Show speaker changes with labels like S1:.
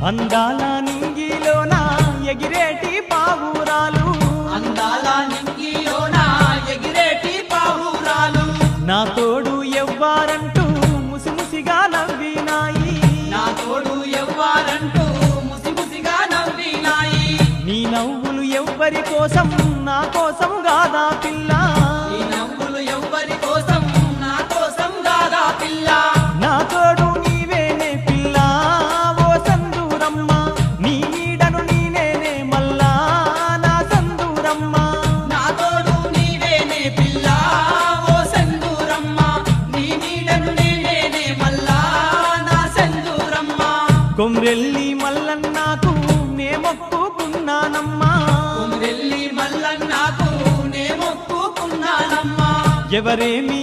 S1: అందాల నింగిలోన ఎగిరేటి పావురాలు,
S2: అందాల నింగిలోన ఎగిరేటి పావురాలు,
S1: నా తోడు ఎవ్వారంటూ ముసిముసిగా నవ్వినాయి,
S2: నా తోడు ఎవ్వారంటూ ముసిముసిగా నవ్వినాయి.
S1: నీ నవ్వులు ఎవ్వరి కోసం నా కోసం గాదా పిల్ల,
S2: నీ నవ్వులు ఎవ్వరి కోసం నా కోసం గాదా పిల్ల.
S1: నా తోడు నీవేనే పిల్ల ఓ సందూరమ్మ, నీ నీడను నేనే మల్లా నా సందూరమ్మ.
S2: నా తోడు నీవేనే పిల్ల ఓ సందూరమ్మ, నీ నీడను నేనే మల్లా నా సందూరమ్మ.
S1: కొమ్రెల్లి మల్లన్నాకు నే మొక్కుకున్నానమ్మా,
S2: కొమ్రెల్లి మల్లన్నాకు నే మొక్కుకున్నానమ్మా.
S1: ఎవరేమి